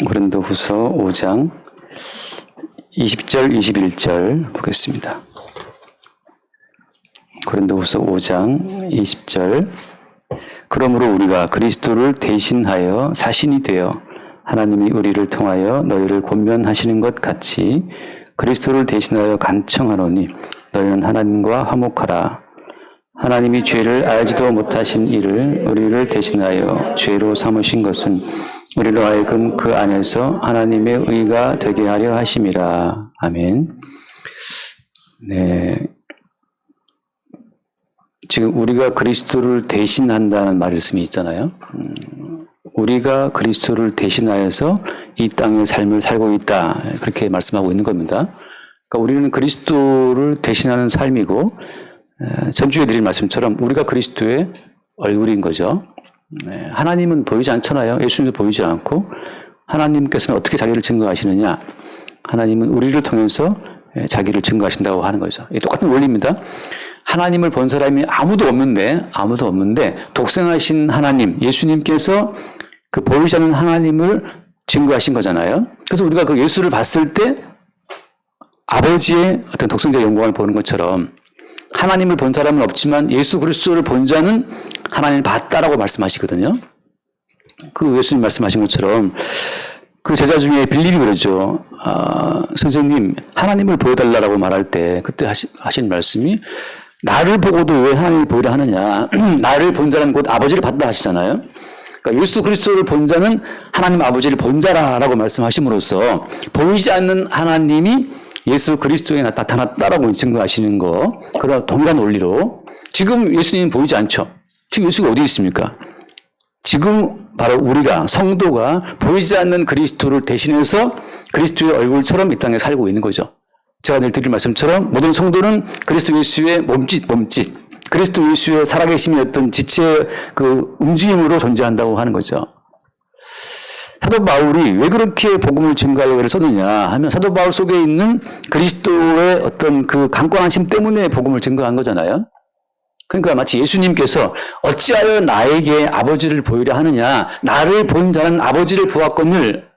고린도후서 5장 20절 21절 보겠습니다. 고린도후서 5장 20절 그러므로 우리가 그리스도를 대신하여 사신이 되어 하나님이 우리를 통하여 너희를 권면하시는 것 같이 그리스도를 대신하여 간청하노니 너희는 하나님과 화목하라. 하나님이 죄를 알지도 못하신 이를 우리를 대신하여 죄로 삼으신 것은 우리로 하여금 그 안에서 하나님의 의가 되게 하려 하심이라. 아멘. 네. 지금 우리가 그리스도를 대신한다는 말씀이 있잖아요. 우리가 그리스도를 대신하여서 이 땅의 삶을 살고 있다. 그렇게 말씀하고 있는 겁니다. 그러니까 우리는 그리스도를 대신하는 삶이고 전주에 드린 말씀처럼 우리가 그리스도의 얼굴인 거죠. 하나님은 보이지 않잖아요. 예수님도 보이지 않고 하나님께서는 어떻게 자기를 증거하시느냐. 하나님은 우리를 통해서 자기를 증거하신다고 하는 거죠. 똑같은 원리입니다. 하나님을 본 사람이 아무도 없는데 독생하신 하나님, 예수님께서 그 보이지 않는 하나님을 증거하신 거잖아요. 그래서 우리가 그 예수를 봤을 때 아버지의 어떤 독생자의 영광을 보는 것처럼 하나님을 본 사람은 없지만 예수 그리스도를 본 자는 하나님을 봤다라고 말씀하시거든요. 그 예수님 말씀하신 것처럼 그 제자 중에 빌립이 그러죠. 선생님, 하나님을 보여달라고 말할 때 그때 하신 말씀이 나를 보고도 왜 하나님을 보이라 하느냐. 나를 본 자는 곧 아버지를 봤다 하시잖아요. 그러니까 예수 그리스도를 본 자는 하나님 아버지를 본 자라라고 말씀하심으로써 보이지 않는 하나님이 예수 그리스도에 나타났다라고 증거하시는 거, 그런 동일한 원리로 지금 예수님은 보이지 않죠. 지금 예수가 어디 있습니까? 지금 바로 우리가 성도가 보이지 않는 그리스도를 대신해서 그리스도의 얼굴처럼 이 땅에 살고 있는 거죠. 제가 늘 드릴 말씀처럼 모든 성도는 그리스도 예수의 몸짓, 그리스도 예수의 살아계심의 어떤 지체의 그 움직임으로 존재한다고 하는 거죠. 사도 바울이 왜 그렇게 복음을 증거하려고 썼느냐 하면 사도 바울 속에 있는 그리스도의 어떤 그 강권하심 때문에 복음을 증거한 거잖아요. 그러니까 마치 예수님께서 어찌하여 나에게 아버지를 보이려 하느냐, 나를 본 자는 아버지를 보았거늘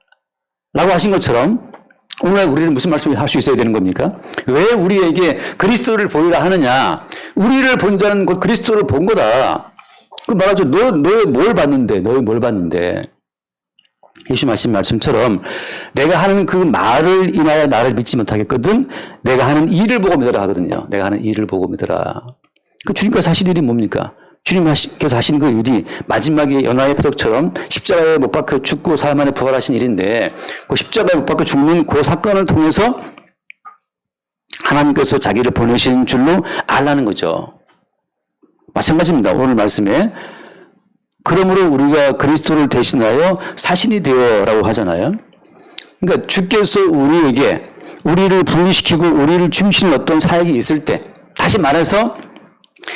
라고 하신 것처럼 오늘 우리는 무슨 말씀을 할 수 있어야 되는 겁니까? 왜 우리에게 그리스도를 보이라 하느냐, 우리를 본 자는 곧 그리스도를 본 거다. 그 말하죠. 너희 뭘 봤는데 예수 말씀처럼 내가 하는 그 말을 인하여 나를 믿지 못하겠거든 내가 하는 일을 보고 믿어라 하거든요. 내가 하는 일을 보고 믿어라. 그 주님께서 하신 일이 뭡니까? 주님께서 하신 그 일이 마지막에 연화의 표적처럼 십자가에 못 박혀 죽고 사흘 만에 부활하신 일인데 그 십자가에 못 박혀 죽는 그 사건을 통해서 하나님께서 자기를 보내신 줄로 알라는 거죠. 마찬가지입니다. 오늘 말씀에 그러므로 우리가 그리스도를 대신하여 사신이 되어라고 하잖아요. 그러니까 주께서 우리에게 우리를 분리시키고 우리를 중심인 어떤 사역이 있을 때, 다시 말해서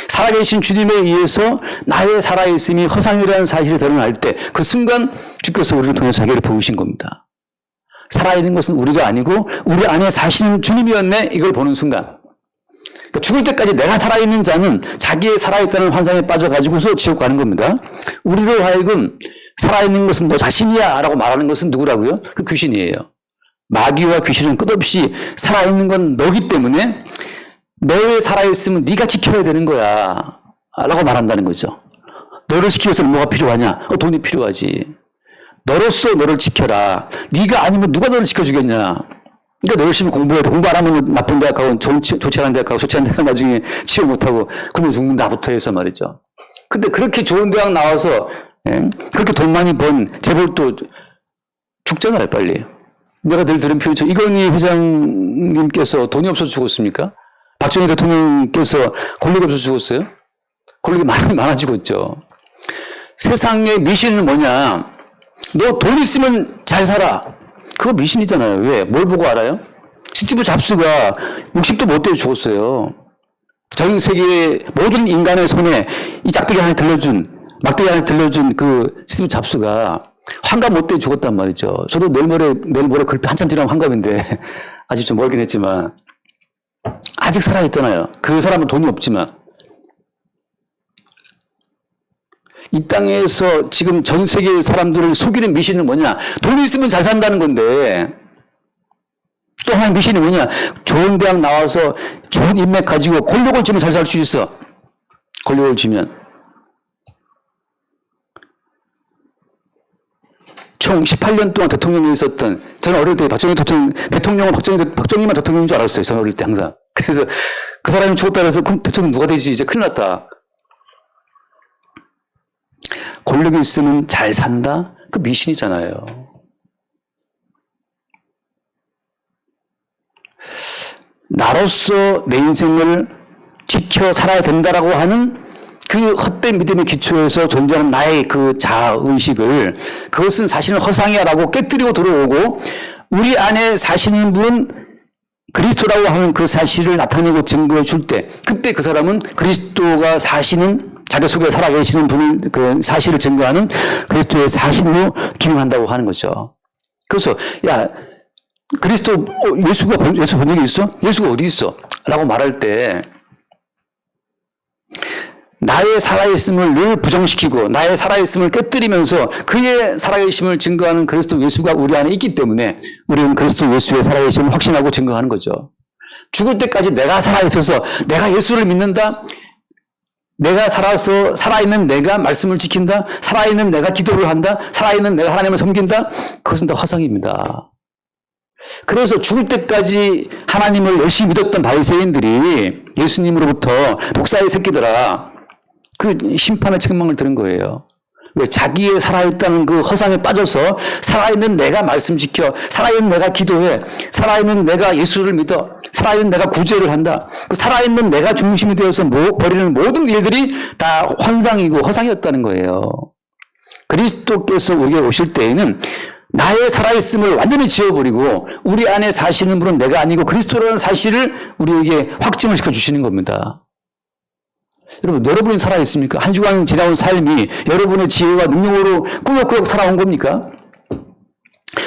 살아계신 주님에 의해서 나의 살아있음이 허상이라는 사실이 드러날 때 그 순간 주께서 우리를 통해서 자기를 보이신 겁니다. 살아있는 것은 우리가 아니고 우리 안에 사시는 주님이었네, 이걸 보는 순간. 그러니까 죽을 때까지 내가 살아있는 자는 자기의 살아있다는 환상에 빠져가지고서 지옥 가는 겁니다. 우리로 하여금 살아있는 것은 너 자신이야 라고 말하는 것은 누구라고요? 그 귀신이에요. 마귀와 귀신은 끝없이 살아있는 건 너기 때문에 너의 살아있으면 네가 지켜야 되는 거야 라고 말한다는 거죠. 너를 지키기 위해서 뭐가 필요하냐? 돈이 필요하지. 너로서 너를 지켜라. 네가 아니면 누가 너를 지켜주겠냐? 그러니까 너 열심히 공부해. 공부 안 하면 나쁜 대학 가고 좋지 않은 대학 가고 좋지 않은 대학 나중에 취업 못하고 그러면 죽는다부터 해서 말이죠. 근데 그렇게 좋은 대학 나와서 그렇게 돈 많이 번 재벌도 죽잖아요, 빨리. 내가 늘 들은 표현처럼 이건희 회장님께서 돈이 없어서 죽었습니까? 박정희 대통령께서 권력이 없어서 죽었어요? 권력이 많아지고 있죠. 세상의 미신은 뭐냐? 너 돈 있으면 잘 살아. 그거 미신이잖아요. 왜? 뭘 보고 알아요? 스티브 잡스가 60도 못 되어 죽었어요. 전 세계의 모든 인간의 손에 이 막대기 하나 들려준 그 스티브 잡스가 환갑 못 되어 죽었단 말이죠. 저도 내일 모레 글피 한참 지나면 환갑인데 아직 좀 멀긴 했지만 아직 살아있잖아요. 그 사람은 돈이 없지만. 이 땅에서 지금 전 세계 사람들을 속이는 미신은 뭐냐? 돈 있으면 잘 산다는 건데, 또 하나의 미신이 뭐냐? 좋은 대학 나와서 좋은 인맥 가지고 권력을 주면 잘 살 수 있어. 권력을 주면. 총 18년 동안 대통령이 있었던, 저는 어릴 때 박정희 대통령은 박정희만 대통령인 줄 알았어요. 저는 어릴 때 항상. 그래서 그 사람이 죽었다 그래서 그럼 대통령 누가 되지? 이제 큰일 났다. 권력이 있으면 잘 산다? 그 미신이잖아요. 나로서 내 인생을 지켜 살아야 된다라고 하는 그 헛된 믿음의 기초에서 존재하는 나의 그 자아의식을, 그것은 사실은 허상이야라고 깨뜨리고 들어오고, 우리 안에 사시는 분은 그리스도라고 하는 그 사실을 나타내고 증거해 줄 때, 그때 그 사람은 그리스도가 사시는, 자기 속에 살아계시는 분을, 그 사실을 증거하는 그리스도의 사신으로 기능한다고 하는 거죠. 그래서, 야, 그리스도, 예수 본 적이 있어? 예수가 어디 있어? 라고 말할 때, 나의 살아있음을 늘 부정시키고 나의 살아있음을 깨뜨리면서 그의 살아계심을 증거하는 그리스도 예수가 우리 안에 있기 때문에 우리는 그리스도 예수의 살아계심을 확신하고 증거하는 거죠. 죽을 때까지 내가 살아있어서 내가 예수를 믿는다, 내가 살아있는 내가 말씀을 지킨다, 살아있는 내가 기도를 한다, 살아있는 내가 하나님을 섬긴다, 그것은 다 화상입니다. 그래서 죽을 때까지 하나님을 열심히 믿었던 바리새인들이 예수님으로부터 독사의 새끼들아, 그 심판의 책망을 들은 거예요. 왜? 자기의 살아있다는 그 허상에 빠져서 살아있는 내가 말씀 지켜, 살아있는 내가 기도해, 살아있는 내가 예수를 믿어, 살아있는 내가 구제를 한다. 그 살아있는 내가 중심이 되어서 벌이는 모든 일들이 다 환상이고 허상이었다는 거예요. 그리스도께서 우리에게 오실 때에는 나의 살아있음을 완전히 지워버리고 우리 안에 사시는 분은 내가 아니고 그리스도라는 사실을 우리에게 확증을 시켜주시는 겁니다. 여러분, 여러분이 살아있습니까? 한 주간 지나온 삶이 여러분의 지혜와 능력으로 꾸역꾸역 살아온 겁니까?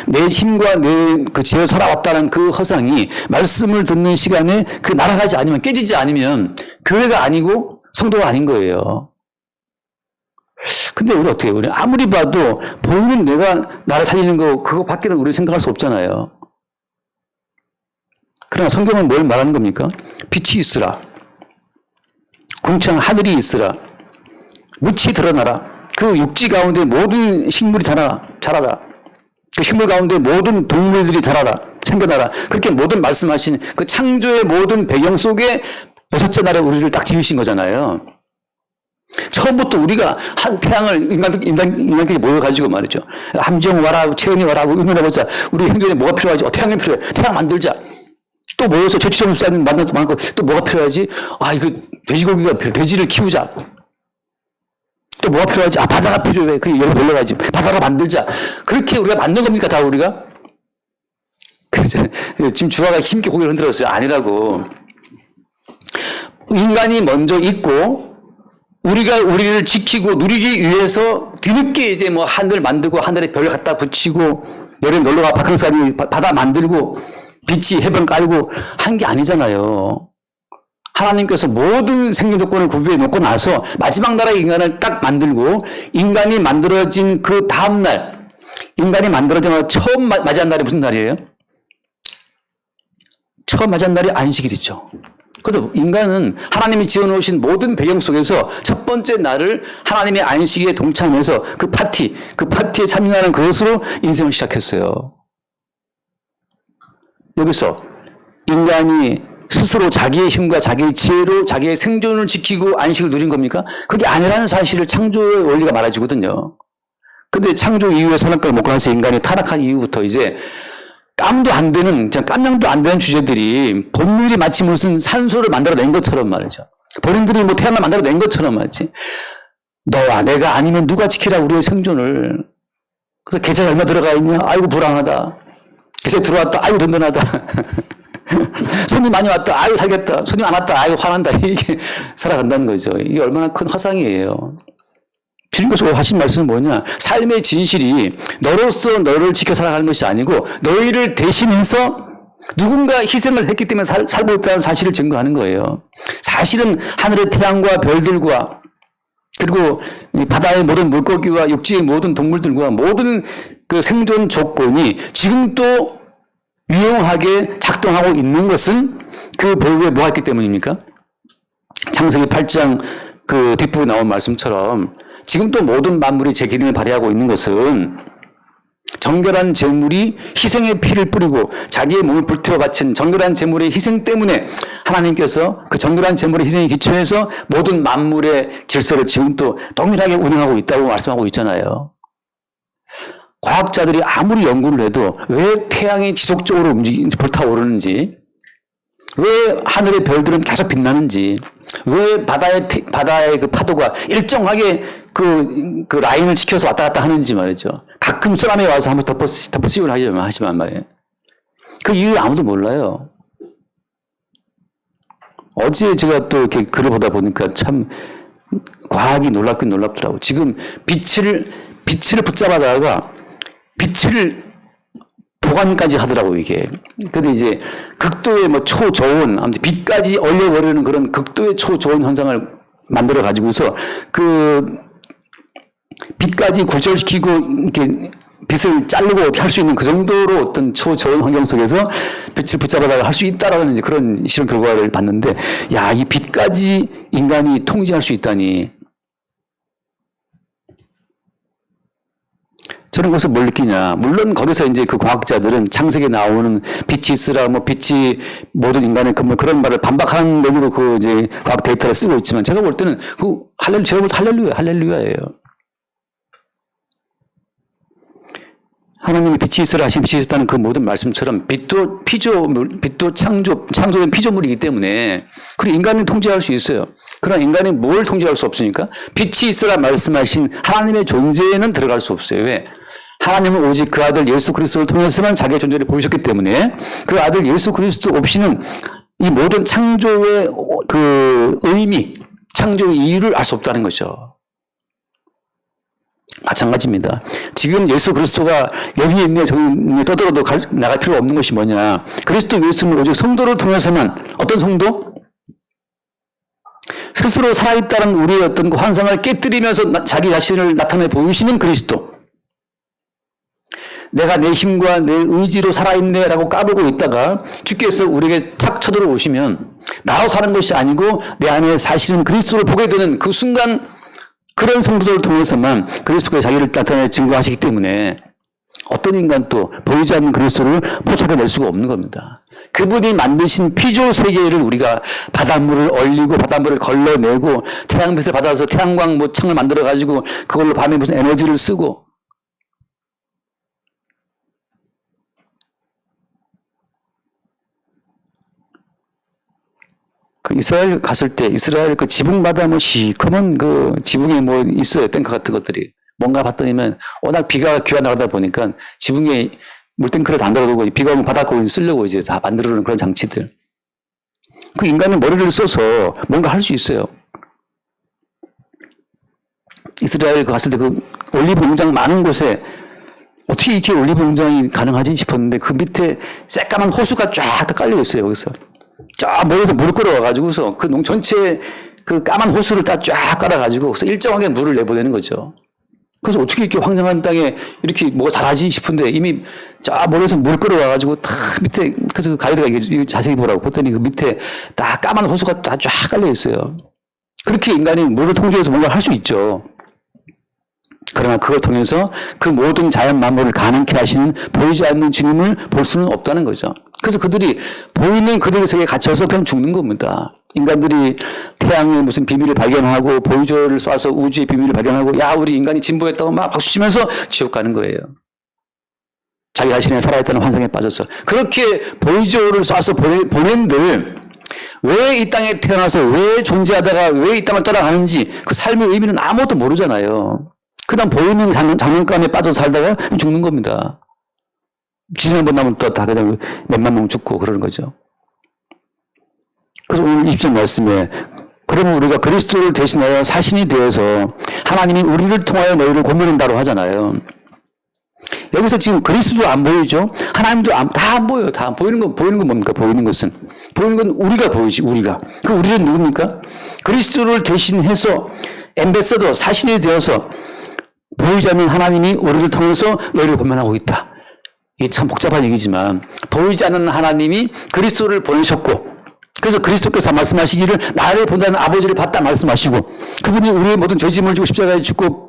내 힘과 내 그 지혜로 살아왔다는 그 허상이 말씀을 듣는 시간에 그 날아가지 않으면, 깨지지 않으면 교회가 아니고 성도가 아닌 거예요. 근데 우리 어떻게 해요? 우리 아무리 봐도 보이는 내가 나를 살리는 거, 그거 밖에는 우리 생각할 수 없잖아요. 그러나 성경은 뭘 말하는 겁니까? 빛이 있으라. 궁창 하늘이 있으라. 묻이 드러나라. 그 육지 가운데 모든 식물이 자라라. 그 식물 가운데 모든 동물들이 자라라. 생겨나라. 그렇게 모든 말씀하신 그 창조의 모든 배경 속에 여섯째 날에 우리를 딱 지으신 거잖아요. 처음부터 우리가 한 태양을 인간끼리 모여가지고 말이죠. 함정 와라, 채은이 와라, 의논해보자. 우리 행전에 뭐가 필요하지? 태양이 필요해. 태양 만들자. 또 모여서 최치점사님 만나고 또 뭐가 필요하지? 이거 돼지고기가 필요해. 돼지를 키우자. 또 뭐가 필요하지? 바다가 필요해. 그게 여러 가지. 바다가 만들자. 그렇게 우리가 만든 겁니까? 다 우리가? 그래서 지금 주화가 힘있게 고개를 흔들었어요. 아니라고. 인간이 먼저 있고 우리가 우리를 지키고 누리기 위해서 뒤늦게 이제 뭐 하늘 만들고 하늘에 별 갖다 붙이고 여름 놀러가 바캉스하니 바다 만들고 빛이 해변 깔고 한 게 아니잖아요. 하나님께서 모든 생존 조건을 구비해 놓고 나서 마지막 나라의 인간을 딱 만들고 인간이 만들어진 그 다음 날, 인간이 만들어진 처음 맞이한 날이 무슨 날이에요? 처음 맞이한 날이 안식일이죠. 그래서 인간은 하나님이 지어놓으신 모든 배경 속에서 첫 번째 날을 하나님의 안식일에 동참해서 그 파티에 참여하는 그것으로 인생을 시작했어요. 여기서 인간이 스스로 자기의 힘과 자기의 지혜로 자기의 생존을 지키고 안식을 누린 겁니까? 그게 아니라는 사실을 창조의 원리가 말해주거든요. 근데 창조 이후에 선악과를 먹고 나서 인간이 타락한 이후부터 이제 깜도 안 되는, 그냥 깜냥도 안 되는 주제들이 본인들이 마치 무슨 산소를 만들어낸 것처럼 말이죠. 본인들이 뭐 태양을 만들어낸 것처럼 말이지. 너와 내가 아니면 누가 지키라 우리의 생존을. 그래서 계좌에 얼마 들어가 있냐? 아이고 불안하다. 계좌에 들어왔다. 아이고 든든하다. 손님 많이 왔다. 아이고 살겠다. 손님 안 왔다. 아이고 화난다. 이게 살아간다는 거죠. 이게 얼마나 큰 허상이에요. 주님께서 하신 말씀은 뭐냐? 삶의 진실이 너로서 너를 지켜 살아가는 것이 아니고 너희를 대신해서 누군가 희생을 했기 때문에 살고 있다는 사실을 증거하는 거예요. 사실은 하늘의 태양과 별들과 그리고 이 바다의 모든 물고기와 육지의 모든 동물들과 모든 그 생존 조건이 지금 또 유용하게 작동하고 있는 것은 그 배후에 뭐가 있기 때문입니까? 창세기 8장 그 뒷부분에 나온 말씀처럼 지금 또 모든 만물이 제 기능을 발휘하고 있는 것은 정결한 제물이 희생의 피를 뿌리고 자기의 몸을 불태워 바친 정결한 제물의 희생 때문에 하나님께서 그 정결한 제물의 희생에 기초해서 모든 만물의 질서를 지금 또 동일하게 운영하고 있다고 말씀하고 있잖아요. 과학자들이 아무리 연구를 해도 왜 태양이 지속적으로 불타오르는지, 왜 하늘의 별들은 계속 빛나는지, 왜 바다의 그 파도가 일정하게 그 라인을 지켜서 왔다 갔다 하는지 말이죠. 가끔 쓰나미 와서 한번 덮어씌우긴 하지만 말이에요. 그 이유를 아무도 몰라요. 어제 제가 또 이렇게 글을 보다 보니까 참 과학이 놀랍긴 놀랍더라고. 지금 빛을 붙잡아다가 빛을 보관까지 하더라고, 이게. 근데 이제 극도의 뭐 초저온, 아무튼 빛까지 얼려버리는 그런 극도의 초저온 현상을 만들어 가지고서 그 빛까지 굴절시키고 이렇게 빛을 자르고 할 수 있는 그 정도로 어떤 초저온 환경 속에서 빛을 붙잡아다가 할 수 있다라는 이제 그런 실험 결과를 봤는데, 야, 이 빛까지 인간이 통제할 수 있다니. 저는 거기서 뭘 느끼냐. 물론 거기서 이제 그 과학자들은 창세기에 나오는 빛이 있으라, 뭐 빛이 모든 인간의 근본 그런 말을 반박하는 맥으로 그 이제 과학 데이터를 쓰고 있지만 제가 볼 때는 제가 볼 때 할렐루야예요. 하나님이 빛이 있으라 하신 빛이 있었다는 그 모든 말씀처럼 빛도 창조된 피조물이기 때문에 그리고 인간은 통제할 수 있어요. 그러나 인간이 뭘 통제할 수 없으니까 빛이 있으라 말씀하신 하나님의 존재에는 들어갈 수 없어요. 왜? 하나님은 오직 그 아들 예수 그리스도를 통해서만 자기의 존재를 보이셨기 때문에 그 아들 예수 그리스도 없이는 이 모든 창조의 그 의미, 창조의 이유를 알 수 없다는 거죠. 마찬가지입니다. 지금 예수 그리스도가 여기 있네 저기 있네 떠들어도 나갈 필요가 없는 것이 뭐냐. 그리스도 예수는 오직 성도를 통해서만, 어떤 성도? 스스로 살아있다는 우리의 어떤 그 환상을 깨뜨리면서 자기 자신을 나타내 보이시는 그리스도. 내가 내 힘과 내 의지로 살아있네 라고 까불고 있다가 주께서 우리에게 착 쳐들어오시면 나로 사는 것이 아니고 내 안에 사시는 그리스도를 보게 되는 그 순간, 그런 성도들을 통해서만 그리스도가 자기를 나타내 증거하시기 때문에 어떤 인간도 보이지 않는 그리스도를 포착해낼 수가 없는 겁니다. 그분이 만드신 피조 세계를 우리가 바닷물을 얼리고 바닷물을 걸러내고 태양빛을 받아서 태양광 뭐 창을 만들어가지고 그걸로 밤에 무슨 에너지를 쓰고, 그 이스라엘 갔을 때 이스라엘 그 지붕마다 뭐 시커먼 그 지붕에 뭐 있어요. 탱크 같은 것들이. 뭔가 봤더니만 워낙 비가 귀가 나가다 보니까 지붕에 물탱크를 다 만들어두고 비가 오면 바닷고에 쓰려고 이제 다 만들어놓은 그런 장치들. 그 인간은 머리를 써서 뭔가 할 수 있어요. 이스라엘 갔을 때 그 올리브 농장 많은 곳에 어떻게 이렇게 올리브 농장이 가능하지 싶었는데 그 밑에 새까만 호수가 쫙 깔려 있어요. 여기서. 저 멀리서 물을 끌어와가지고서 그 농 전체에 그 까만 호수를 다 쫙 깔아가지고 일정하게 물을 내보내는 거죠. 그래서 어떻게 이렇게 황량한 땅에 이렇게 뭐가 자라지 싶은데 이미 저 멀리서 물 끌어와가지고 다 밑에, 그래서 그 가이드가 이게 자세히 보라고 봤더니 그 밑에 다 까만 호수가 다 쫙 깔려 있어요. 그렇게 인간이 물을 통제해서 뭔가 할 수 있죠. 그러나 그걸 통해서 그 모든 자연 만물을 가능케 하시는 보이지 않는 주님을 볼 수는 없다는 거죠. 그래서 그들이 보이는 그들의 세계에 갇혀서 그냥 죽는 겁니다. 인간들이 태양의 무슨 비밀을 발견하고 보이저를 쏴서 우주의 비밀을 발견하고 야 우리 인간이 진보했다고 막 박수치면서 지옥 가는 거예요. 자기 자신의 살아있다는 환상에 빠져서. 그렇게 보이저를 쏴서 보낸들 왜 이 땅에 태어나서 왜 존재하다가 왜 이 땅을 떠나가는지 그 삶의 의미는 아무것도 모르잖아요. 그다음 보이는 장난감에 빠져 살다가 죽는 겁니다. 지진 한번 나면 또 다 그냥 몇만 명 죽고 그러는 거죠. 그래서 오늘 20절 말씀에 그러면 우리가 그리스도를 대신하여 사신이 되어서 하나님이 우리를 통하여 너희를 고민한다고 하잖아요. 여기서 지금 그리스도도 안 보이죠? 하나님도 다 안 보여요. 다 보이는 건 뭡니까? 보이는 것은. 보이는 건 우리가 보이지, 우리가. 그 우리는 누굽니까? 그리스도를 대신해서 엠베서더 사신이 되어서 보이지 않는 하나님이 우리를 통해서 너희를 권면하고 있다. 이게 참 복잡한 얘기지만 보이지 않는 하나님이 그리스도를 보내셨고 그래서 그리스도께서 말씀하시기를 나를 본다는 아버지를 봤다 말씀하시고 그분이 우리의 모든 죄짐을 지고 십자가에 죽고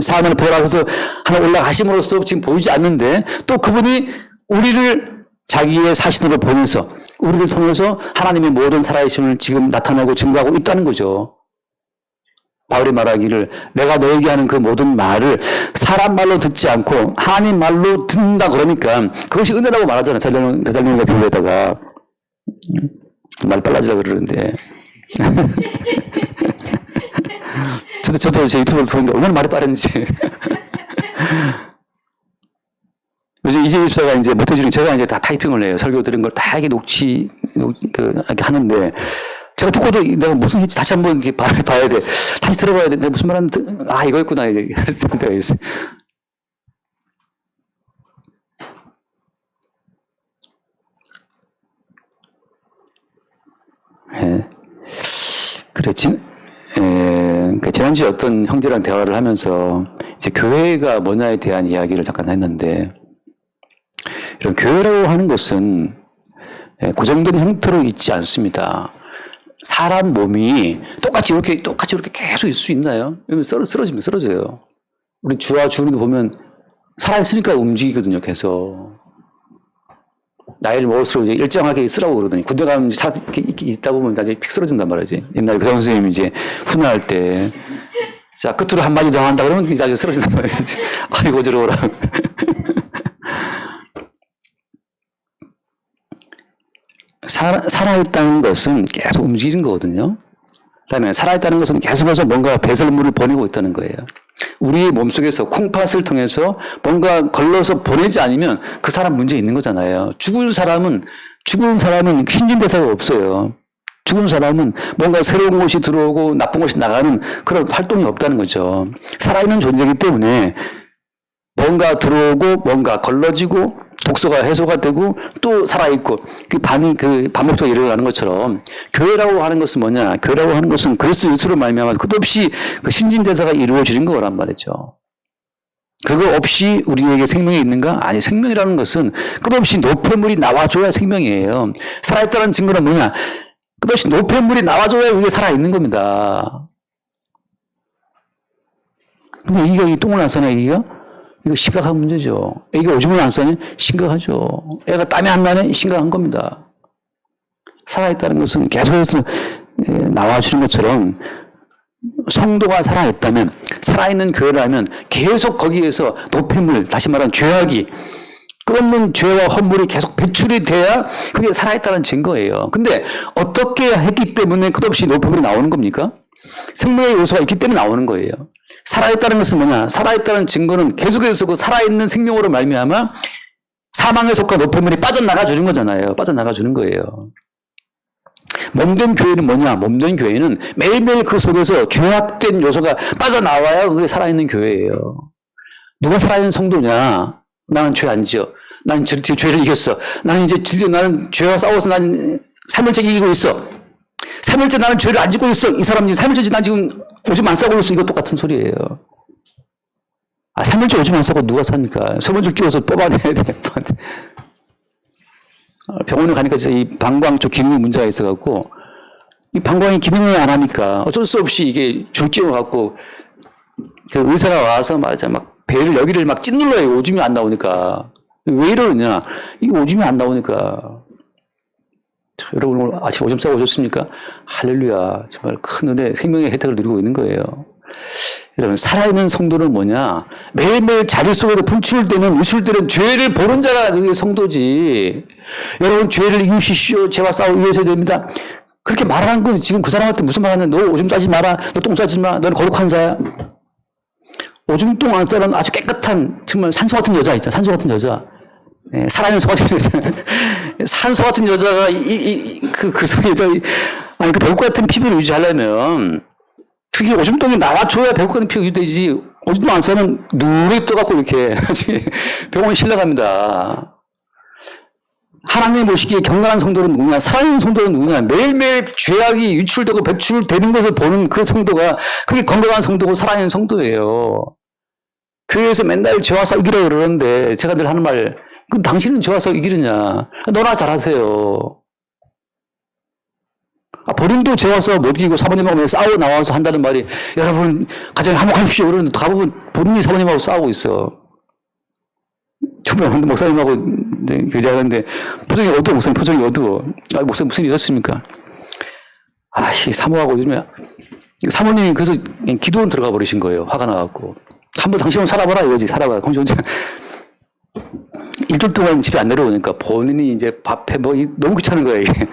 사함을 보라서 하나 올라가심으로써 지금 보이지 않는데 또 그분이 우리를 자기의 사신으로 보내서 우리를 통해서 하나님의 모든 살아계심을 지금 나타내고 증거하고 있다는 거죠. 바울이 말하기를 내가 너에게 하는 그 모든 말을 사람 말로 듣지 않고 하나님 말로 듣는다 그러니까 그것이 은혜라고 말하잖아요. 데살로니가 교회에다가 말 빨라지려고 그러는데 저도 제 유튜브를 보는데 얼마나 말이 빠른지 요즘 이재희 집사가 이제 못해주는 제가 이제 다 타이핑을 해요. 설교 들은 걸 다 이게 이렇게 하는데 제가 듣고도 내가 무슨 했지 다시 한번 이렇게 봐야 돼. 다시 들어봐야 돼. 내가 무슨 말 하는지, 이거였구나. 이제. 때가 있어요. 그래, 지난주에 어떤 형제랑 대화를 하면서 이제 교회가 뭐냐에 대한 이야기를 잠깐 했는데, 이런 교회라고 하는 것은 고정된 형태로 있지 않습니다. 사람 몸이 똑같이 이렇게 계속 있을 수 있나요? 쓰러지면 쓰러져요. 우리 주와 주는 거 보면 살아있으니까 움직이거든요, 계속. 나이를 먹을수록 이제 일정하게 쓰라고 그러더니 군대 가면 이렇게 있다 보면 나중에 픽 쓰러진단 말이지. 옛날에 그 선생님이 이제 훈화할 때. 자, 끝으로 한마디 더 한다 그러면 나중에 쓰러진단 말이지. 아이고, 어지러워라. 살아있다는 것은 계속 움직이는 거거든요. 그 다음에 살아있다는 것은 계속해서 뭔가 배설물을 보내고 있다는 거예요. 우리의 몸속에서 콩팥을 통해서 뭔가 걸러서 보내지 않으면 그 사람 문제 있는 거잖아요. 죽은 사람은 신진대사가 없어요. 죽은 사람은 뭔가 새로운 것이 들어오고 나쁜 것이 나가는 그런 활동이 없다는 거죠. 살아있는 존재이기 때문에 뭔가 들어오고 뭔가 걸러지고 독소가 해소가 되고 또 살아있고 그 반복적으로 일어나는 것처럼 교회라고 하는 것은 뭐냐? 교회라고 하는 것은 그리스도 예수로 말미암아 끝없이 그 신진대사가 이루어지는 거란 말이죠. 그거 없이 우리에게 생명이 있는가? 아니, 생명이라는 것은 끝없이 노폐물이 나와줘야 생명이에요. 살아있다는 증거는 뭐냐? 끝없이 노폐물이 나와줘야 그게 살아있는 겁니다. 근데 이게 똥을 안 싸냐, 이거 심각한 문제죠. 애가 오줌을 안 싸면 심각하죠. 애가 땀이 안 나면 심각한 겁니다. 살아있다는 것은 계속해서 나와주는 것처럼 성도가 살아있다면, 살아있는 교회라면 계속 거기에서 노폐물, 다시 말하면 죄악이, 끝없는 죄와 허물이 계속 배출이 돼야 그게 살아있다는 증거예요. 근데 어떻게 했기 때문에 끝없이 노폐물이 나오는 겁니까? 생명의 요소가 있기 때문에 나오는 거예요. 살아있다는 것은 뭐냐? 살아있다는 증거는 계속해서 그 살아있는 생명으로 말미암아 사망에 속한 노폐물이 빠져나가 주는 거잖아요. 빠져나가 주는 거예요. 몸된 교회는 뭐냐? 몸된 교회는 매일매일 그 속에서 죄악된 요소가 빠져나와야 그게 살아있는 교회예요. 누가 살아있는 성도냐? 나는 죄 안 지어. 나는 죄를 이겼어. 나는 이제 드디어 나는 죄와 싸워서 나는 3일째 이기고 있어. 3일째 나는 죄를 안 짓고 있어. 이 사람이 3일째 난 지금 오줌 안 싸고 있어. 이거 똑같은 소리예요. 3일째 오줌 안 싸고 누가 삽니까? 소변줄 끼워서 뽑아내야 돼. 병원에 가니까 진짜 이 방광 쪽 기능이 문제가 있어갖고 이 방광이 기능을 안 하니까 어쩔 수 없이 이게 줄 끼워갖고 그 의사가 와서 막 배를 여기를 막 찢눌러요. 오줌이 안 나오니까. 왜 이러느냐? 이거 오줌이 안 나오니까. 자, 여러분 오늘 아침 오줌 싸고 오셨습니까? 할렐루야. 정말 큰 은혜, 생명의 혜택을 누리고 있는 거예요. 여러분, 살아있는 성도는 뭐냐? 매일매일 자기 속에서 분출되는, 유출되는 죄를 보는 자가 그게 성도지. 여러분, 죄를 이기십시오. 죄와 싸우기 위해서 됩니다. 그렇게 말하는 건 지금 그 사람한테 무슨 말 하냐? 너 오줌 싸지 마라. 너 똥 싸지 마. 너는 거룩한 자야. 오줌 똥 안 싸는 아주 깨끗한, 정말 산소 같은 여자 있잖아. 산소 같은 여자. 예, 살아있는 소 같은 여자. 산소 같은 여자가, 그 여자, 아니, 그 배국 같은 피부를 유지하려면, 그게 오줌똥이 나와줘야 배국 같은 피부가 유지되지. 오줌똥 안 싸면 누에 떠갖고 이렇게 병원에 실려갑니다. 하나님 보시기에 경건한 성도는 누구냐? 살아있는 성도는 누구냐? 매일매일 죄악이 유출되고 배출되는 것을 보는 그 성도가 그게 건강한 성도고 살아있는 성도예요. 교회에서 맨날 죄와 싸워 이기라 그러는데 제가 늘 하는 말, 그럼 당신은 죄와 싸워 이기느냐? 너나 잘하세요. 본인도 죄와 싸워 못 이기고 사모님하고 싸워 나와서 한다는 말이 여러분 가정에 화목하십시오 그러는데 가보면 본인이 사모님하고 싸우고 있어. 정말 목사님하고 교제하는데 표정이 어두워. 목사님 표정이 어두워. 목사님 무슨 일 있었습니까? 사모하고 요즘에 사모님이 그래서 기도원 들어가 버리신 거예요. 화가 나갖고. 한번 당신 살아봐라 이거지. 살아봐. 그럼 혼자 일주일 동안 집에 안 내려오니까 본인이 이제 밥해 너무 귀찮은 거예요. 이게.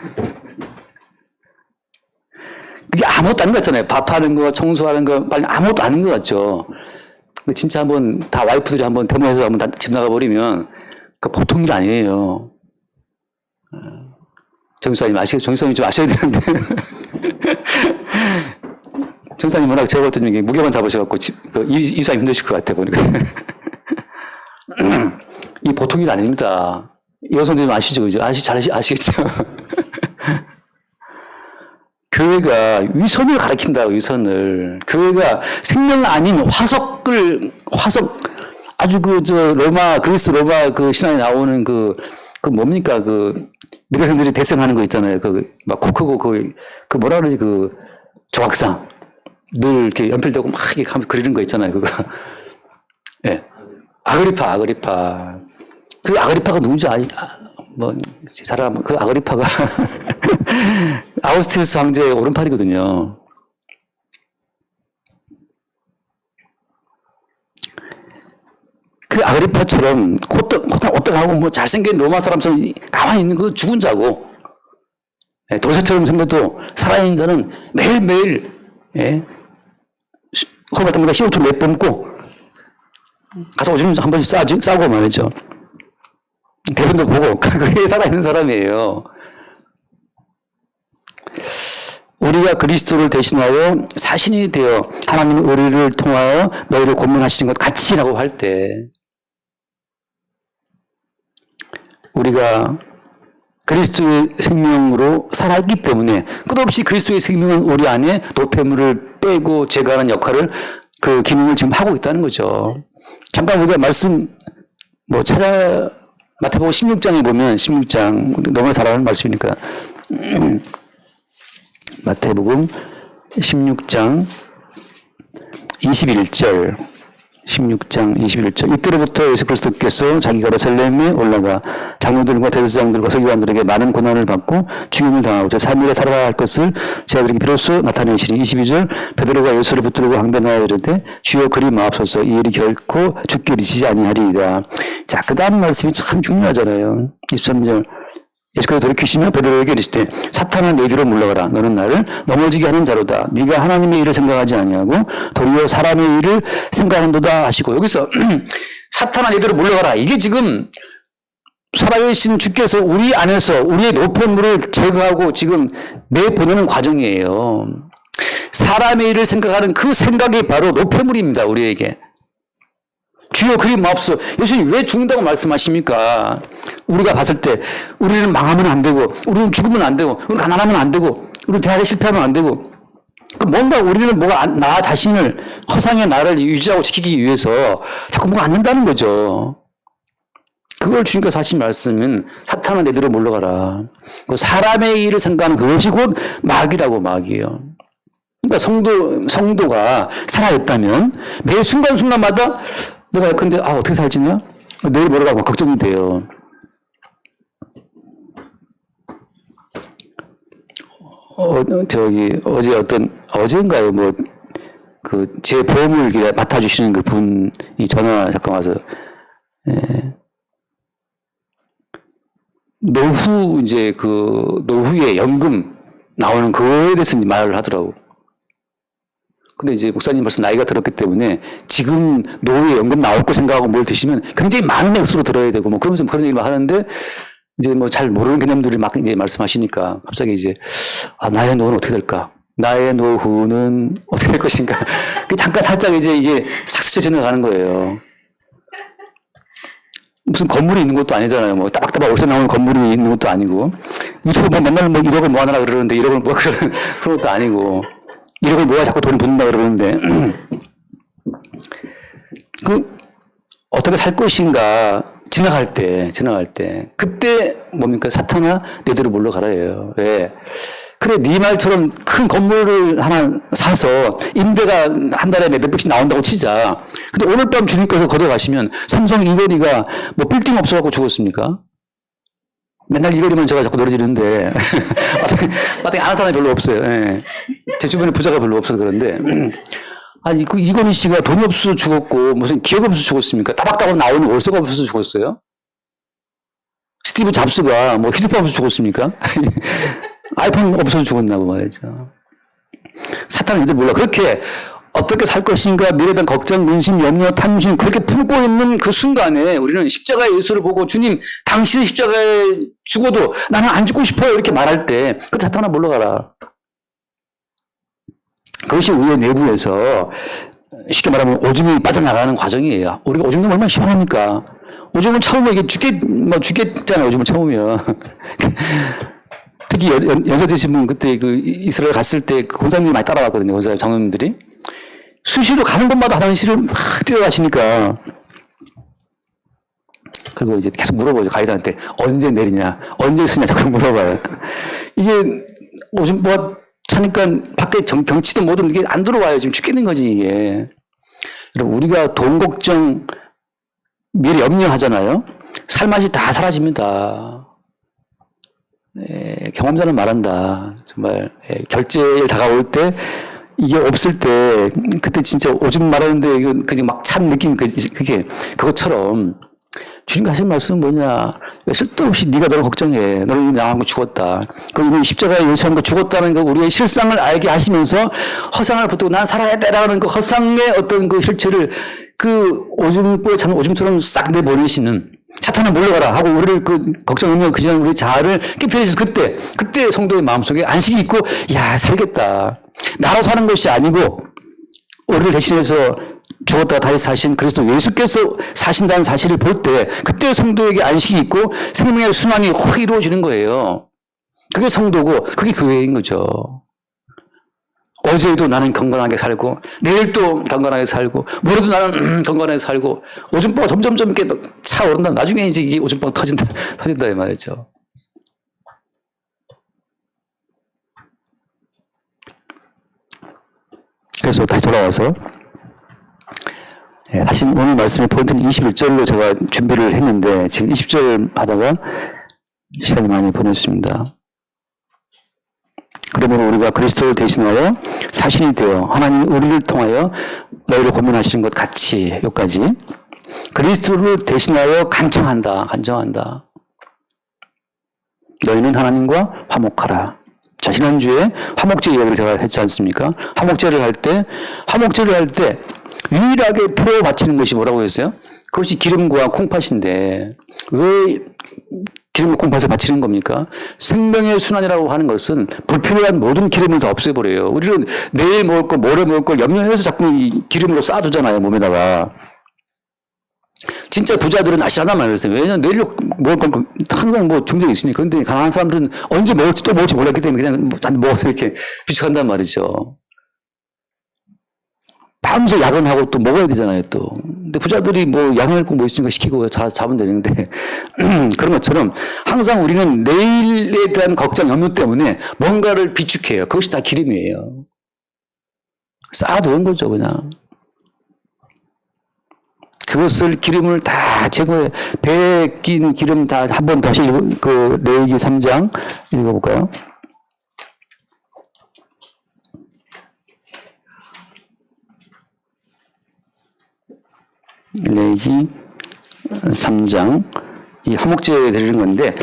그게 아무것도 아닌 것 같잖아요. 밥하는 거, 청소하는 거, 빨리 아무것도 아닌 것 같죠. 진짜 한번 다 와이프들이 한번 데모해서 한번 다 집 나가버리면 그 보통 일 아니에요. 정사님 아시겠죠? 정사님 좀 아셔야 되는데. 정사님 워낙 제가 볼 때는 무게만 잡으셔갖고 이사님 힘드실 것 같아 보니까. 이 보통 일 아닙니다. 여성들은 아시죠? 그죠? 잘 아시겠죠? 교회가 위선을 가리킨다, 위선을. 교회가 생명 아닌 화석, 아주 그리스 로마 그 신화에 나오는 그 뭡니까, 미대생들이 대성하는 거 있잖아요. 막 코 크고 뭐라 그러지, 조각상. 늘 이렇게 연필대고 막 이렇게 그리는 거 있잖아요, 그거. 예. 네. 아그리파. 그 아그리파가 누군지 그 아그리파가 아우스티우스 황제의 오른팔이거든요. 그 아그리파처럼 어떡하고 잘생긴 로마 사람처럼 가만히 있는 그 죽은 자고, 도새처럼 생겨도 살아있는 자는 매일매일, 호르바탕보다 CO2 내뿜고, 가서 오줌 한 번씩 싸고 말이죠. 대본도 보고, 그게 살아있는 사람이에요. 우리가 그리스도를 대신하여 사신이 되어 하나님 우리를 통하여 너희를 고문하시는 것 같이라고 할 때, 우리가 그리스도의 생명으로 살았기 때문에 끝없이 그리스도의 생명은 우리 안에 노폐물을 빼고 제거하는 역할을, 그 기능을 지금 하고 있다는 거죠. 잠깐 우리가 말씀 마태복음 16장에 보면, 16장 너무나 잘 아는 말씀이니까 마태복음 16장 21절, 16장 21절. 이때로부터 예수 그리스도께서 자기가 예루살렘에 올라가 장로들과 대제사장들과 서기관들에게 많은 고난을 받고 죽임을 당하고 제3일에 살아야 할 것을 제자들에게 비로소 나타내시니. 22절. 베드로가 예수를 붙들고 항변하여 이르되 주여 그리 마옵소서, 이 일이 결코 죽게 이르시지 아니하리이다. 자, 그 다음 말씀이 참 중요하잖아요. 23절. 예수께서 돌이키시며 베드로에게 이르시되 사탄아 내 뒤로 물러가라. 너는 나를 넘어지게 하는 자로다. 네가 하나님의 일을 생각하지 아니하고 도리어 사람의 일을 생각한도다 하시고, 여기서 사탄아 내 뒤로 물러가라. 이게 지금 살아계신 주께서 우리 안에서 우리의 노폐물을 제거하고 지금 내보내는 과정이에요. 사람의 일을 생각하는 그 생각이 바로 노폐물입니다. 우리에게. 주여 그리 마옵소서. 예수님 왜 죽는다고 말씀하십니까? 우리가 봤을 때 우리는 망하면 안 되고, 우리는 죽으면 안 되고, 우리는 가난하면 안 되고, 우리는 대학에 실패하면 안 되고, 뭔가 우리는 나 자신을, 허상의 나를 유지하고 지키기 위해서 자꾸 뭐가 안 된다는 거죠. 그걸 주님께서 하신 말씀은 사탄아 내 뒤로 물러가라. 사람의 일을 생각하는 그것이 곧 마귀라고, 마귀예요. 그러니까 성도가 살아있다면 매 순간순간마다 내가 근데 어떻게 살지냐? 내일 뭐라고 막 걱정이 돼요. 어제인가요? 제 보험을 맡아주시는 그 분이 전화 잠깐 와서, 노후에 연금 나오는 그거에 대해서 말을 하더라고. 근데 이제 목사님 벌써 나이가 들었기 때문에 지금 노후에 연금 나올 거 생각하고 뭘 드시면 굉장히 많은 액수로 들어야 되고 그러면서 그런 얘기를 하는데, 이제 잘 모르는 개념들을 막 이제 말씀하시니까 갑자기 이제 나의 노후는 어떻게 될까? 나의 노후는 어떻게 될 것인가? 잠깐 살짝 이제 이게 싹 스쳐 지나가는 거예요. 무슨 건물이 있는 것도 아니잖아요. 뭐 따박따박 어디서 나오는 건물이 있는 것도 아니고 유튜브 뭐 맨날 뭐 1억을 모아놔라 그러는데 1억을 뭐 그런 것도 아니고 1억을 모아 자꾸 돈이 붙는다 그러는데 그 어떻게 살 것인가 지나갈 때 그때 뭡니까 사탄아 내대로 물러가라예요. 왜? 그래 네 말처럼 큰 건물을 하나 사서 임대가 한 달에 몇백씩 나온다고 치자. 근데 오늘 밤 주님께서 걷어가시면 삼성 이건희가 뭐 빌딩 없어갖고 죽었습니까? 맨날 이거리만 제가 자꾸 노래 지르는데 마땅히 아는 사람이 별로 없어요. 예. 제 주변에 부자가 별로 없어서 그런데 아니 그 이건희 씨가 돈이 없어서 죽었고 무슨 기업 없어서 죽었습니까? 따박따박 나오는 월세가 없어서 죽었어요? 스티브 잡스가 뭐 휴대폰 없어서 죽었습니까? 아이폰 없어서 죽었나 봐 말이죠. 사탄은 이들 몰라. 그렇게 어떻게 살 것인가 미래에 대한 걱정, 근심, 염려, 탐심 그렇게 품고 있는 그 순간에 우리는 십자가의 예수를 보고 주님 당신은 십자가에 죽어도 나는 안 죽고 싶어요 이렇게 말할 때 그 사탄아 물러가라. 그것이 우리의 내부에서 쉽게 말하면 오줌이 빠져나가는 과정이에요. 우리가 오줌 넣으면 얼마나 시원합니까? 오줌을 참으면 이게 죽겠잖아요. 오줌을 참으면. 특히 연세 드신 분 그때 그 이스라엘 갔을 때 그 권사님이 많이 따라왔거든요. 권사 장로님들이. 수시로 가는 곳마다 화장실을 막 뛰어가시니까. 그리고 이제 계속 물어보죠. 가이드한테. 언제 내리냐? 언제 쓰냐? 자꾸 물어봐요. 이게 오줌 뭐가 차니까 밖에 경치도 뭐든 이게 안 들어와요. 지금 죽겠는 거지, 이게. 여러분, 우리가 돈 걱정, 미래 염려하잖아요. 살맛이 다 사라집니다. 경험자는 말한다. 정말, 결제일 다가올 때, 이게 없을 때, 그때 진짜 오줌 말하는데, 이거 그냥 막 찬 느낌, 그것처럼, 주님과 하신 말씀은 뭐냐. 왜 쓸데없이 네가 너를 걱정해. 너를 이미 나한 거 죽었다. 그 이미 십자가에 예수한 거 죽었다는 거 우리의 실상을 알게 하시면서 허상을 붙들고 난 살아야 되라는 그 허상의 어떤 그 실체를 그 오줌보에 찬 오줌처럼 싹 내보내시는 사탄아 물러가라 하고 우리를 그 걱정하며 그냥 우리 자아를 깨뜨리셔서 그때 성도의 마음속에 안식이 있고 야 살겠다. 나로 사는 것이 아니고 우리를 대신해서 죽었다가 다시 사신 그리스도 예수께서 사신다는 사실을 볼 때 그때 성도에게 안식이 있고 생명의 순환이 확 이루어지는 거예요. 그게 성도고 그게 교회인 거죠. 어제도 나는 건강하게 살고 내일도 건강하게 살고 모레도 나는 건강하게 살고 오줌바가 점점점 이렇게 차오른다. 나중에 이제 이게 오줌바가 터진다 이 말이죠. 그래서 다시 돌아와서 사실 오늘 말씀의 포인트는 21절로 제가 준비를 했는데 지금 20절 하다가 시간이 많이 보냈습니다. 그러므로 우리가 그리스도를 대신하여 사신이 되어 하나님이 우리를 통하여 너희를 고민하시는 것 같이 여기까지 그리스도를 대신하여 간청한다. 너희는 하나님과 화목하라. 자, 지난주에 화목제 이야기를 제가 했지 않습니까? 화목제를 할 때 유일하게 표 바치는 것이 뭐라고 했어요? 그것이 기름과 콩팥인데 왜 기름과 콩팥을 바치는 겁니까? 생명의 순환이라고 하는 것은 불필요한 모든 기름을 다 없애버려요. 우리는 내일 먹을 거, 모레 먹을 걸 염려해서 자꾸 이 기름으로 쌓아두잖아요, 몸에다가. 진짜 부자들은 아시하단 말이에요. 왜냐면 내일 먹을 건 항상 뭐 준비되어 있으니까. 근데 가난한 사람들은 언제 먹을지 또 먹을지 몰랐기 때문에 그냥 먹어서 이렇게 비축한단 말이죠. 밤새 야근하고 또 먹어야 되잖아요, 또. 근데 부자들이 뭐 양을 뭐 있으니까 시키고 잡으면 되는데, 그런 것처럼 항상 우리는 내일에 대한 걱정, 염려 때문에 뭔가를 비축해요. 그것이 다 기름이에요. 쌓아두는 거죠, 그냥. 그것을 기름을 다 제거해. 배에 낀 기름 다 한 번 다시 그 레위기 3장 읽어볼까요? 레위기 3장 이 화목제에 드리는 건데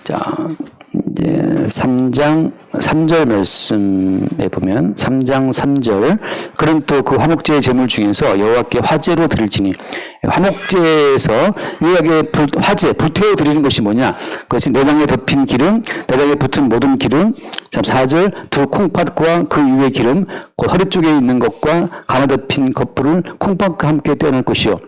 자 이제 3장 3절 말씀에 보면 3장 3절 그런 또 그 화목제의 제물 중에서 여호와께 화제로 드릴지니 화목제에서 유일하게 화제 불태워 드리는 것이 뭐냐 그것이 내장에 덮인 기름 내장에 붙은 모든 기름 4절 두 콩팥과 그 위의 기름 그 허리 쪽에 있는 것과 가나 덮인 겉불을 콩팥과 함께 떼어낼 것이요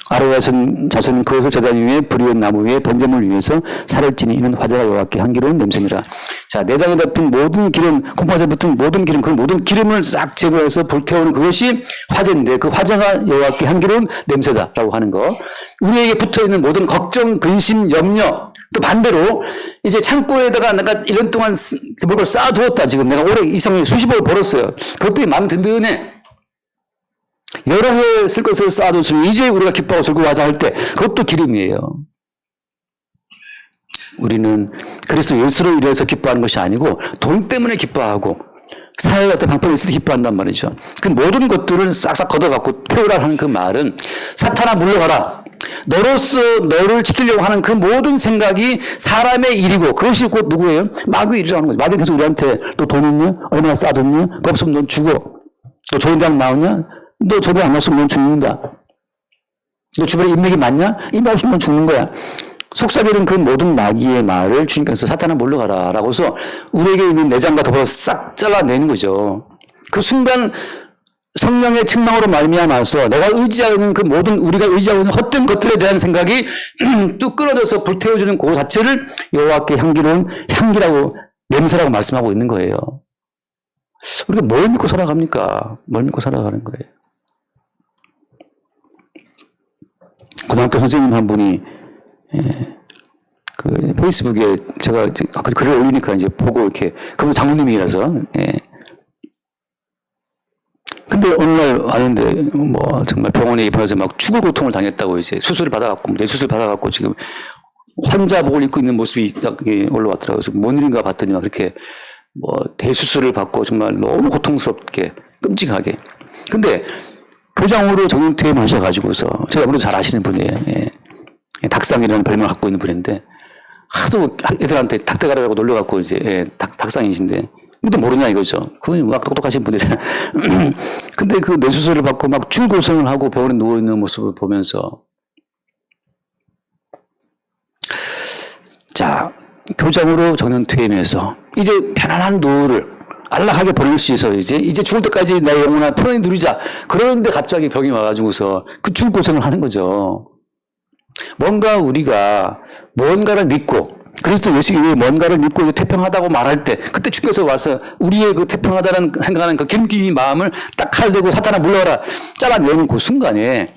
아로의 자손은 그것을 제단 위에 불이온 나무 위에 번제물 위에서 살을 찌니 이는 화제가 여호와께 향기로운 냄새니라. 자, 내장에 덮인 모든 기름, 콩팥에 붙은 모든 기름, 그 모든 기름을 싹 제거해서 불태우는 그것이 화제인데 그 화제가 여호와께 향기로운 냄새다라고 하는 거. 우리에게 붙어있는 모든 걱정, 근심, 염려, 또 반대로 이제 창고에다가 내가 1년 동안 그걸 쌓아두었다. 지금 내가 올해 이상하게 수십억을 벌었어요. 그것들이 마음 든든해. 여러 해 쓸 것을 쌓아뒀으면 이제 우리가 기뻐하고 즐거워하자 할 때 그것도 기름이에요. 우리는 그리스도 예수를 위해서 기뻐하는 것이 아니고 돈 때문에 기뻐하고 사회의 어떤 방법이 있을 때 기뻐한단 말이죠. 그 모든 것들을 싹싹 걷어갖고 태우라 하는 그 말은 사탄아 물러가라. 너로서 너를 지키려고 하는 그 모든 생각이 사람의 일이고 그것이 곧 누구예요? 마귀의 일이라는 거죠. 마귀는 계속 우리한테 너 돈 있냐? 얼마나 쌓아뒀냐? 그거 없으면 넌 죽어. 너 좋은 대학 나오냐? 너 좋은 대학 안 나왔으면 넌 죽는다. 너 주변에 인맥이 많냐? 인맥 없으면 넌 죽는 거야. 속삭이는 그 모든 마귀의 말을 주님께서 사탄아 물러가라 라고 해서 우리에게 있는 내장과 더불어 싹 잘라내는 거죠. 그 순간 성령의 책망으로 말미암아서 내가 의지하는 그 모든 우리가 의지하고 있는 헛된 것들에 대한 생각이 뚝 끊어져서 불태워주는 그 자체를 여호와께 향기로운 향기라고 냄새라고 말씀하고 있는 거예요. 우리가 뭘 믿고 살아갑니까? 뭘 믿고 살아가는 거예요. 고등학교 선생님 한 분이 그 페이스북에 제가 아까 글을 올리니까 이제 보고 이렇게 그분 장모님이라서 근데 어느 날 왔는데 뭐 정말 병원에 입원해서 막 죽을 고통을 당했다고 이제 수술을 받아갖고 뇌수술 받아갖고 지금 환자복을 입고 있는 모습이 딱 올라왔더라고요. 그래서 뭔 일인가 봤더니 막 그렇게 뭐 대수술을 받고 정말 너무 고통스럽게 끔찍하게. 근데 교장으로 정형퇴임 하셔가지고서 제가 아무래도 잘 아시는 분이에요. 닭상이라는 별명을 갖고 있는 분인데 하도 애들한테 닭대가리라고 놀려갖고 이제 닭상이신데 근데 모르냐 이거죠. 그분이 막 똑똑하신 분이래. 근데 그 뇌수술을 받고 막 줄고생을 하고 병원에 누워있는 모습을 보면서 자, 교장으로 정년퇴임해서 이제 편안한 노후를 안락하게 보낼 수 있어. 이제 죽을 때까지 내 영혼아 편안히 누리자. 그러는데 갑자기 병이 와가지고서 그 줄고생을 하는 거죠. 뭔가 우리가 뭔가를 믿고 그리스도 예수 위에 뭔가를 믿고 태평하다고 말할 때 그때 주께서 와서 우리의 그 태평하다는 생각하는 그 기름진 마음을 딱 칼 대고 사탄아 물러가라 잘라내는 그 순간에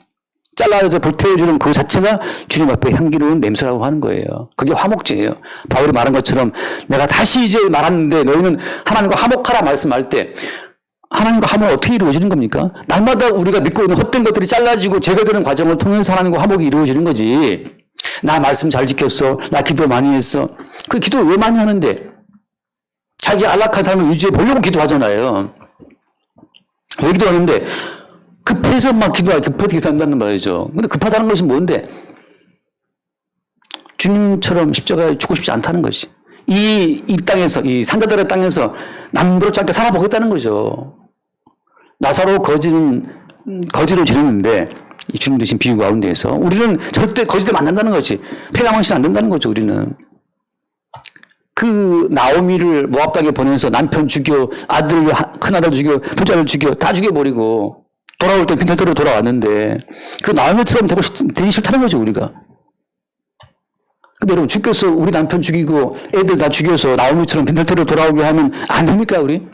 잘라서 불태워주는 그 자체가 주님 앞에 향기로운 냄새라고 하는 거예요. 그게 화목제예요. 바울이 말한 것처럼 내가 다시 이제 말하는데 너희는 하나님과 화목하라 말씀할 때 하나님과 화목은 어떻게 이루어지는 겁니까? 날마다 우리가 믿고 있는 헛된 것들이 잘라지고 제거되는 과정을 통해서 하나님과 화목이 이루어지는 거지. 나 말씀 잘 지켰어. 나 기도 많이 했어. 그 기도 왜 많이 하는데? 자기 안락한 삶을 유지해 보려고 기도하잖아요. 왜 기도하는데? 급해서 막 급해서 기도한다는 말이죠. 근데 급하다는 것이 뭔데? 주님처럼 십자가에 죽고 싶지 않다는 것이. 이 땅에서, 이 산자들의 땅에서 남부럽지 않게 살아보겠다는 거죠. 나사로 거지를 지르는데, 이 주님 드신 비유 가운데에서 우리는 절대 거지들 만난다는 거지. 폐가망신 안 된다는 거죠, 우리는. 그 나오미를 모압 땅에 보내면서 남편 죽여, 큰아들 죽여, 둘째를 죽여, 다 죽여버리고 돌아올 때 빈털터로 돌아왔는데 그 나오미처럼 되기 싫다는 거죠, 우리가. 근데 여러분, 주께서 우리 남편 죽이고 애들 다 죽여서 나오미처럼 빈털터로 돌아오게 하면 안 됩니까, 우리?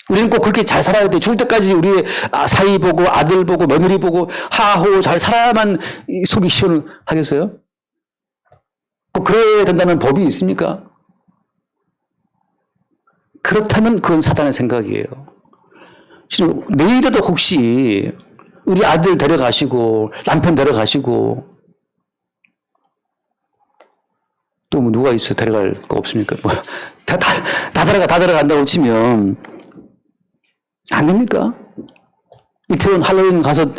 우리는 꼭 그렇게 잘 살아야 돼. 죽을 때까지 우리의 사위 보고 아들 보고 며느리 보고 하호 잘 살아야만 속이 시원하겠어요? 꼭 그래야 된다는 법이 있습니까? 그렇다면 그건 사단의 생각이에요. 내일에도 혹시 우리 아들 데려가시고 남편 데려가시고 또 뭐 누가 있어 데려갈 거 없습니까? 뭐 다 데려간다고 치면 안 됩니까? 이태원 할로윈 가서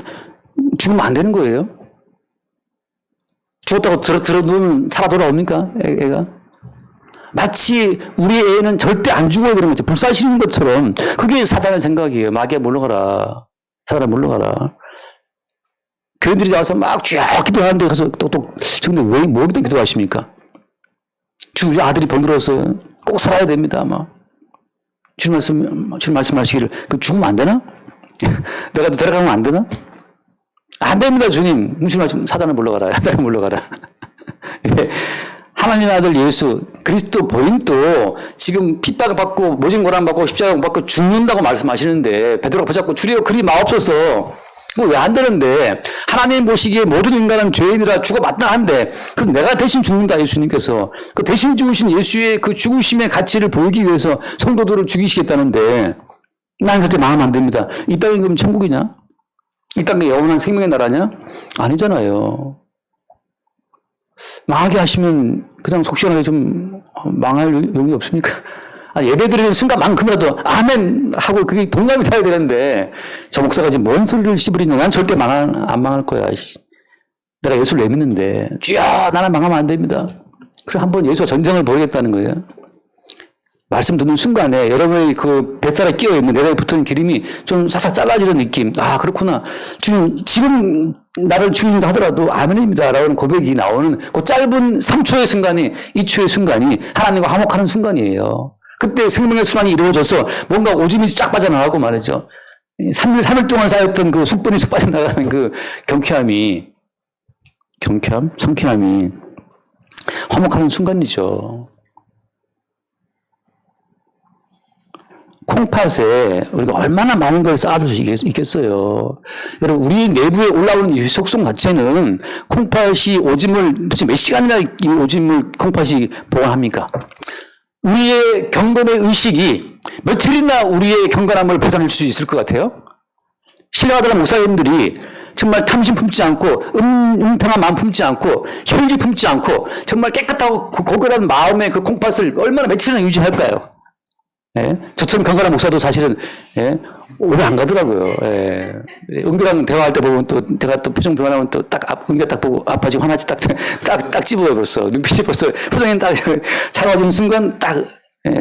죽으면 안 되는 거예요? 죽었다고 들어 누우면 살아 돌아옵니까? 애가? 마치 우리 애는 절대 안 죽어야 되는 거죠. 불사시는 것처럼. 그게 사단의 생각이에요. 마귀야 물러가라. 사단아 물러가라. 교인들이 나와서 막 쭉 기도하는데 가서 똑똑. 근데 왜 뭐 기도하십니까? 우리 아들이 번들어서 꼭 살아야 됩니다. 아마. 주님 말씀하시기를, 그 죽으면 안 되나? 내가 데려가면 안 되나? 안 됩니다, 주님. 사단을 물러가라. 사단을 물러가라. 하나님 아들 예수, 그리스도 본인도 지금 핍박을 받고 모진 고난 받고 십자가 받고 죽는다고 말씀하시는데 베드로가 붙잡고 주여 그리 마옵소서. 왜 안 되는데 하나님 보시기에 모든 인간은 죄인이라 죽어 마땅한데 그 내가 대신 죽는다 예수님께서 그 대신 죽으신 예수의 그 죽으심의 가치를 보이기 위해서 성도들을 죽이시겠다는데 난 그렇게 마음 안 됩니다. 이 땅이 그럼 천국이냐? 이 땅이 영원한 생명의 나라냐? 아니잖아요. 망하게 하시면 그냥 속 시원하게 좀 망할 용이 없습니까? 예배 드리는 순간만큼이라도 아멘 하고 그게 동감이 돼야 되는데 저 목사가 지금 뭔 소리를 씹으리냐. 난 절대 안 망할 거야. 내가 예수를 내믿는데 주여 나는 망하면 안 됩니다. 그래 한번 예수와 전쟁을 벌이겠다는 거예요. 말씀 듣는 순간에 여러분의 그 뱃살에 끼어있는 내가 붙은 기름이 좀 싹싹 잘라지는 느낌. 아 그렇구나. 주님 지금 나를 죽인다 하더라도 아멘입니다 라는 고백이 나오는 그 짧은 3초의 순간이 2초의 순간이 하나님과 화목하는 순간이에요. 그때 생명의 순환이 이루어져서 뭔가 오줌이 쫙 빠져나가고 말이죠. 3일 동안 쌓였던 그 숙번이 쑥 빠져나가는 그 경쾌함이 성쾌함이 화목하는 순간이죠. 콩팥에 우리가 얼마나 많은 걸 쌓아둘 수 있겠어요. 여러분, 우리 내부에 올라오는 이 속성 자체는 콩팥이 오줌을 도대체 몇 시간이나 이 오줌을 콩팥이 보관합니까? 우리의 경건의 의식이 며칠이나 우리의 경건함을 보장할 수 있을 것 같아요? 신뢰하던 목사님들이 정말 탐심 품지 않고 음탕한 마음 품지 않고 혈기 품지 않고 정말 깨끗하고 고결한 마음의 그 콩팥을 얼마나 며칠이나 유지할까요? 예? 저처럼 건강한 목사도 사실은 오래 안 가더라고요. 예. 은규랑 대화할 때 보면 또 제가 또 표정 변하면 또 딱 은규가 딱 보고 아빠 지금 화나지 딱 집어요 벌써 눈빛이 벌써 표정이 딱 차가워지는 순간 딱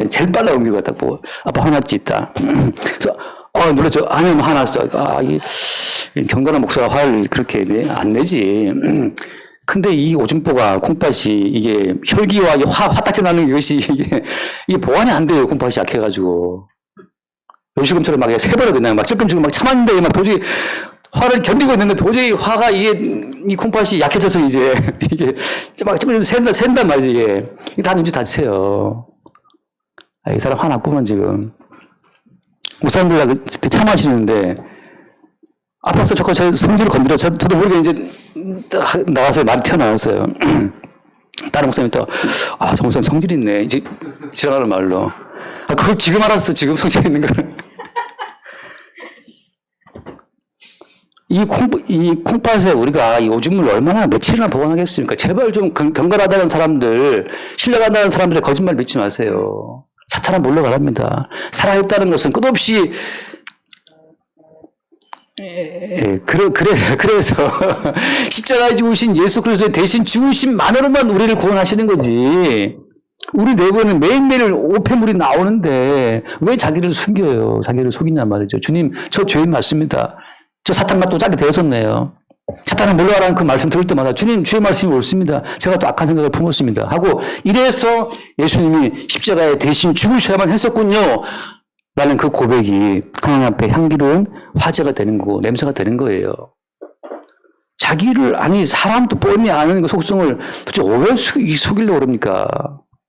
제일 빨라 은규가 딱 보고 아빠 화났지 있다. 그래서 놀랐죠. 아니면 화났어. 이 경건한 목사가 화를 그렇게 안 내지. 근데 이 오줌보가 콩팥이 이게 혈기와 화딱지 나는 이것이 이게 보완이 안 돼요. 콩팥이 약해가지고. 요시금처럼 막 세버려 그냥 막 찔끔찔끔 막 참았는데 막 도저히 화를 견디고 있는데 도저히 화가 이 콩팥이 약해져서 이제 이게 막 조금 샌단 말이지 이게. 이게 다 눈치 다 채요. 이 사람 화났구만 지금. 목사님들 참아하시는데 앞에서 자꾸 제 성질을 건드려 저도 모르게 이제 나가서 말이 튀어나왔어요. 다른 목사님이 또 저 목사님 성질 있네 이제 지나가는 말로 그걸 지금 알았어. 지금 성질 있는 걸. 이 콩팥에 우리가 이 오줌을 얼마나 며칠이나 보관하겠습니까? 제발 좀 경건하다는 사람들, 신뢰한다는 사람들의 거짓말 믿지 마세요. 사탄은 몰려가랍니다. 살아있다는 것은 끝없이 그래서 십자가에 죽으신 예수 그리스도의 대신 죽으심만으로만 우리를 구원하시는 거지. 우리 내부에는 매일매일 오폐물이 나오는데 왜 자기를 숨겨요? 자기를 속이냔 말이죠. 주님, 저 죄인 맞습니다. 저 사탄과 또 짝이 되었었네요. 사탄은 물러가라는 그 말씀 들을 때마다 주님, 주의 말씀이 옳습니다. 제가 또 악한 생각을 품었습니다. 하고 이래서 예수님이 십자가에 대신 죽으셔야만 했었군요. 라는 그 고백이 하나님 앞에 향기로운 화제가 되는 거고 냄새가 되는 거예요. 자기를 사람도 뻔히 아는 그 속성을 도대체 왜 속이려고 그럽니까?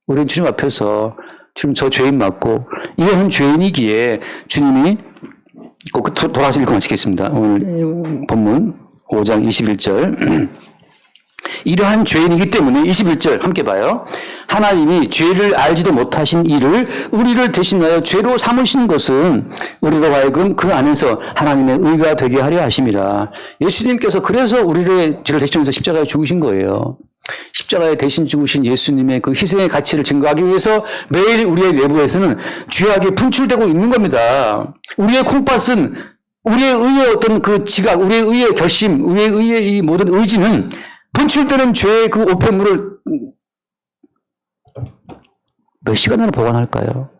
우리는 주님 앞에서 지금 저 죄인 맞고 이런 죄인이기에 주님이 꼭 돌아가서 읽고 마치겠습니다. 오늘 본문 5장 21절 이러한 죄인이기 때문에 21절 함께 봐요. 하나님이 죄를 알지도 못하신 이를 우리를 대신하여 죄로 삼으신 것은 우리로 하여금 그 안에서 하나님의 의가 되게 하려 하심이라. 예수님께서 그래서 우리를 죄를 대신해서 십자가에 죽으신 거예요. 십자가에 대신 죽으신 예수님의 그 희생의 가치를 증거하기 위해서 매일 우리의 내부에서는 죄악이 분출되고 있는 겁니다. 우리의 콩팥은 우리의 의의 어떤 그 지각, 우리의 의의 결심, 우리의 의의 이 모든 의지는 분출되는 죄의 그 오폐물을 몇 시간이나 보관할까요?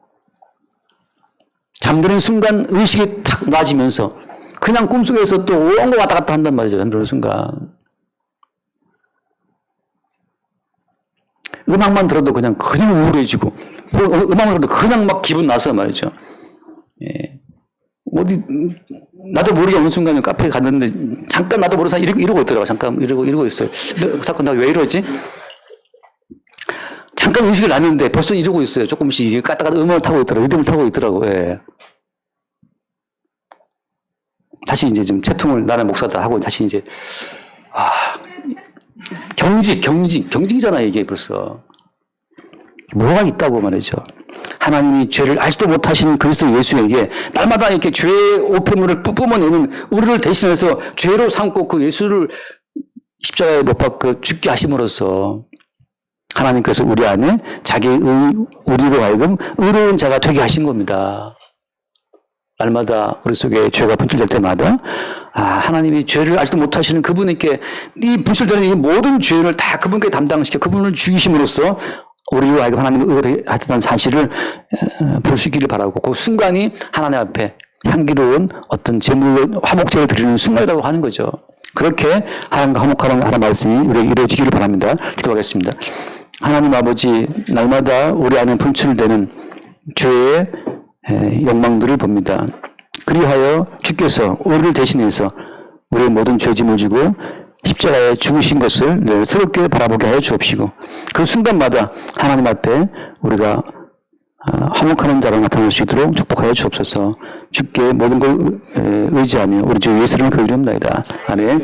잠드는 순간 의식이 탁 놔지면서 그냥 꿈속에서 또 온 거 왔다 갔다 한단 말이죠. 잠드는 순간. 음악만 들어도 그냥 우울해지고 음악만 들어도 그냥 막 기분 나서 말이죠. 예. 어디 나도 모르게 어느 순간에 카페에 갔는데 잠깐 나도 모르는 사이 이러고 있더라고. 잠깐 이러고 있어요. 근데 자꾸 나 왜 이러지? 잠깐 의식을 놨는데 벌써 이러고 있어요. 조금씩 까딱까딱 음악을 타고 있더라고. 리듬을 타고 있더라고. 예. 다시 이제 좀 채통을 나는 목사다 하고 다시 이제 경직이잖아 이게 벌써. 뭐가 있다고 말이죠. 하나님이 죄를 알지도 못하신 그리스도 예수에게 날마다 이렇게 죄의 오폐물을 뿜어내는 우리를 대신해서 죄로 삼고 그 예수를 십자가에 못 박고 죽게 하심으로써 하나님께서 우리 안에 우리로 하여금 의로운 자가 되게 하신 겁니다. 날마다 우리 속에 죄가 분출될 때마다 하나님이 죄를 알지도 못하시는 그분에게 이 분출되는 이 모든 죄를 다 그분께 담당시켜 그분을 죽이심으로써 우리로 하여금 하나님을 의뢰하던 사실을 볼 수 있기를 바라고 그 순간이 하나님 앞에 향기로운 어떤 화목제를 드리는 순간이라고 하는 거죠. 그렇게 하나님과 화목하는 하나님 말씀이 우리에게 이루어지기를 바랍니다. 기도하겠습니다. 하나님 아버지 날마다 우리 안에 분출되는 죄의 욕망들을 봅니다. 그리하여 주께서 우리를 대신해서 우리의 모든 죄짐을 지고 십자가에 죽으신 것을 늘 새롭게 바라보게 하여 주옵시고 그 순간마다 하나님 앞에 우리가 화목하는 자로 나타날 수 있도록 축복하여 주옵소서. 주께 모든 걸 의지하며 우리 주 예수를 그리옵나이다. 아멘.